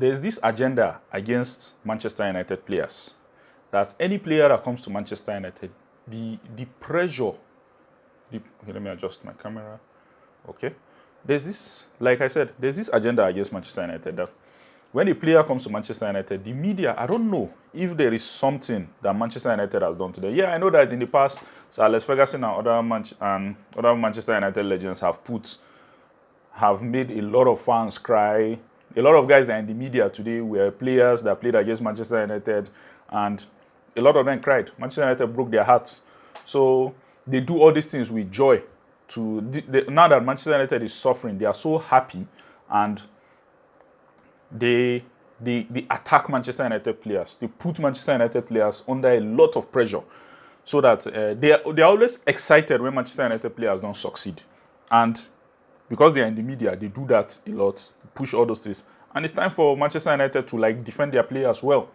there's this agenda against Manchester United players that any player that comes to Manchester United, the pressure, okay, let me adjust my camera. Okay. There's this, like I said, there's this agenda against Manchester United that when a player comes to Manchester United, the media, I don't know if there is something that Manchester United has done today. Yeah, I know that in the past, Sir Alex Ferguson and other Manchester United legends have made a lot of fans cry. A lot of guys that are in the media today were players that played against Manchester United, and a lot of them cried. Manchester United broke their hearts. So they do all these things with joy. Now that Manchester United is suffering, they are so happy, and they attack Manchester United players. They put Manchester United players under a lot of pressure, so that they're always excited when Manchester United players don't succeed. And because they are in the media, they do that a lot, push all those things. And it's time for Manchester United to defend their players well.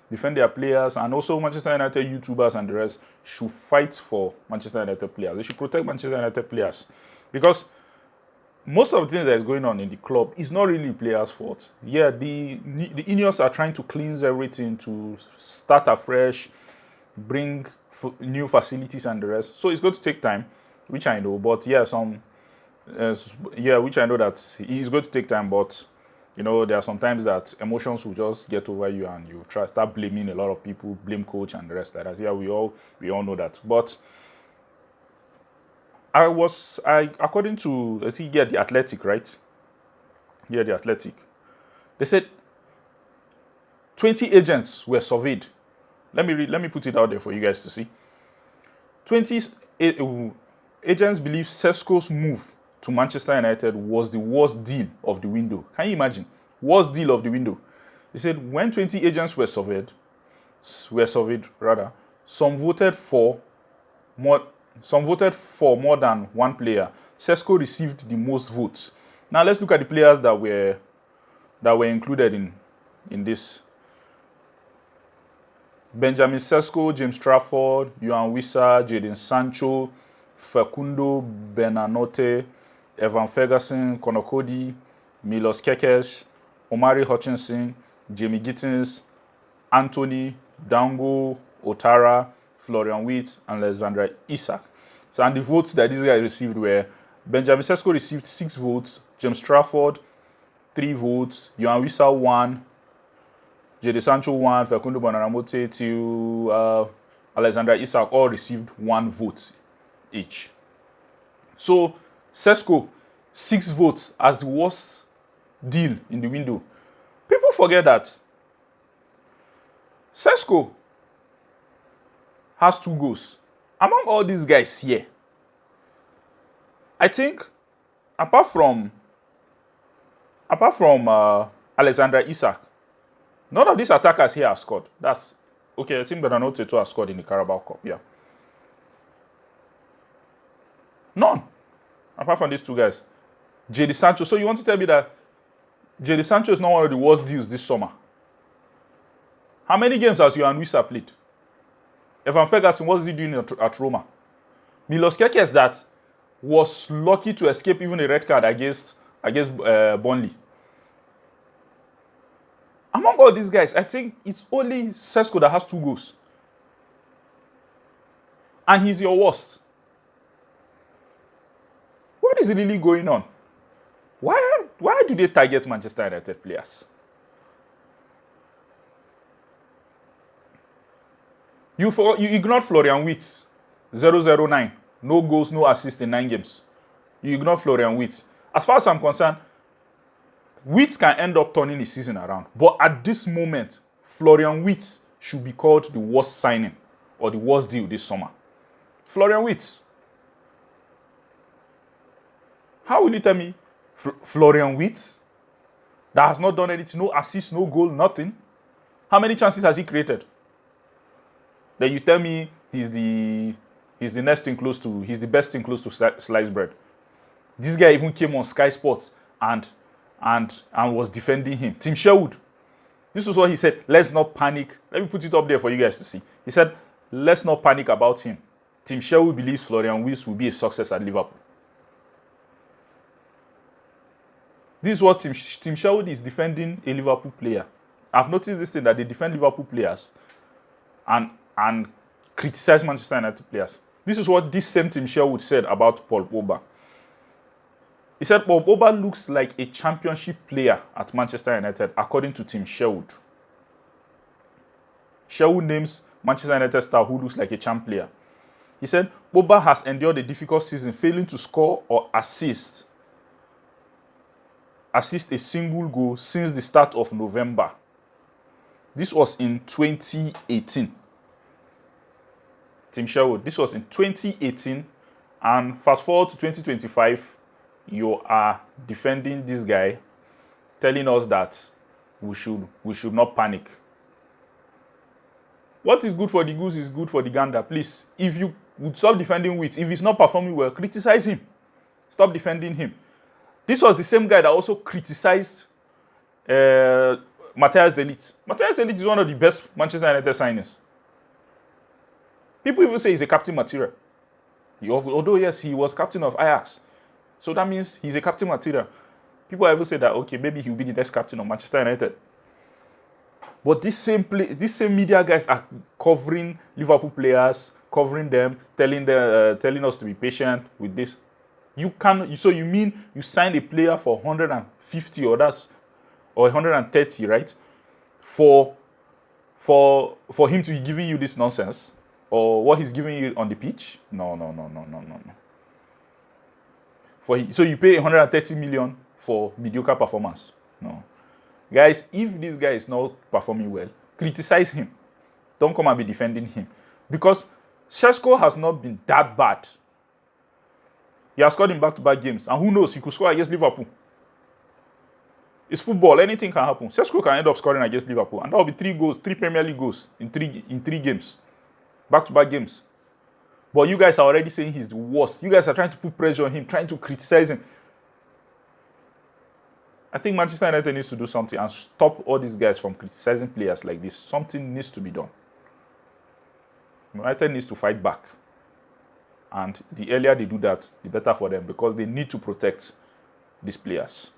Defend their players, and also Manchester United YouTubers and the rest should fight for Manchester United players. They should protect Manchester United players, because most of the things that is going on in the club is not really players' fault. Yeah, the Ineos are trying to cleanse everything, to start afresh, bring new facilities and the rest. So it's going to take time, which I know. But yeah, which I know that it's going to take time. But there are some times that emotions will just get over you, and you start blaming a lot of people, blame coach and the rest like that. Yeah, we all know that. But according to, The Athletic, right? Yeah, The Athletic. They said 20 agents were surveyed. Let me put it out there for you guys to see. 20 agents believe Sesko's move to Manchester United was the worst deal of the window. Can you imagine? Worst deal of the window. They said when 20 agents were surveyed, some voted for more than one player. Sesko received the most votes. Now let's look at the players that were included in this. Benjamin Sesko, James Trafford, Yohan Wissa, Jadon Sancho, Facundo Bernanote, Evan Ferguson, Conor Cody, Milos Kekes, Omari Hutchinson, Jamie Gittins, Anthony, Dango, Otara, Florian Wirtz, and Alexander Isak. So, and the votes that these guys received were: Benjamin Sesko received 6 votes, James Trafford 3 votes, Yohan Wissa 1, Jadon Sancho 1, Facundo Bernanote 2, Alexander Isak all received 1 vote each. So Sesko, 6 votes as the worst deal in the window. People forget that Sesko has 2 goals. Among all these guys here, I think apart from Alexander Isak, none of these attackers here have scored. That's okay. I think Bernanote too has scored in the Carabao Cup. Yeah, none apart from these 2 guys. Jadon Sancho. So you want to tell me that Jadon Sancho is not one of the worst deals this summer? How many games has Yohan Wissa played? Evan Ferguson, what is he doing at Roma? Milos Kekes, that was lucky to escape even a red card against Burnley. Among all these guys, I think it's only Sesko that has 2 goals. And he's your worst. What is really going on? Why do they target Manchester United players? You ignored Florian Wirtz, 009. No goals, no assists in 9 games. You ignored Florian Wirtz. As far as I'm concerned, Wirtz can end up turning the season around. But at this moment, Florian Wirtz should be called the worst signing or the worst deal this summer. Florian Wirtz. How will you tell me Florian Wirtz, that has not done anything, no assist, no goal, nothing? How many chances has he created? Then you tell me he's the best thing close to sliced bread. This guy even came on Sky Sports and was defending him. Tim Sherwood. This is what he said. Let's not panic. Let me put it up there for you guys to see. He said, let's not panic about him. Tim Sherwood believes Florian Wirtz will be a success at Liverpool. This is what Tim Sherwood is defending a Liverpool player. I've noticed this thing that they defend Liverpool players and criticize Manchester United players. This is what this same Tim Sherwood said about Paul Pogba. He said Paul Pogba looks like a championship player at Manchester United, according to Tim Sherwood. Sherwood names Manchester United star who looks like a champ player. He said Pogba has endured a difficult season, failing to score or assist a single goal since the start of November. This was in 2018. Tim Sherwood, this was in 2018, and fast forward to 2025, you are defending this guy, telling us that we should not panic. What is good for the goose is good for the gander. Please, if you would stop defending Wheat, if he's not performing well, criticize him. Stop defending him. This was the same guy that also criticized Matthias de Ligt. Matthias de Ligt is one of the best Manchester United signings. People even say he's a captain material. Although, yes, he was captain of Ajax. So that means he's a captain material. People ever say that, okay, maybe he'll be the next captain of Manchester United. But these same media guys are covering Liverpool players, covering them, telling us to be patient with this. So you mean you signed a player for 150 or 130, right? For him to be giving you this nonsense, or what he's giving you on the pitch? No. So you pay 130 million for mediocre performance? No. Guys, if this guy is not performing well, criticize him. Don't come and be defending him. Because Sesko has not been that bad. He has scored in back-to-back games. And who knows, he could score against Liverpool. It's football. Anything can happen. Sesko can end up scoring against Liverpool. And that will be 3 Premier League goals in three games. Back-to-back games. But you guys are already saying he's the worst. You guys are trying to put pressure on him, trying to criticize him. I think Manchester United needs to do something and stop all these guys from criticizing players like this. Something needs to be done. United needs to fight back. And the earlier they do that, the better for them, because they need to protect these players.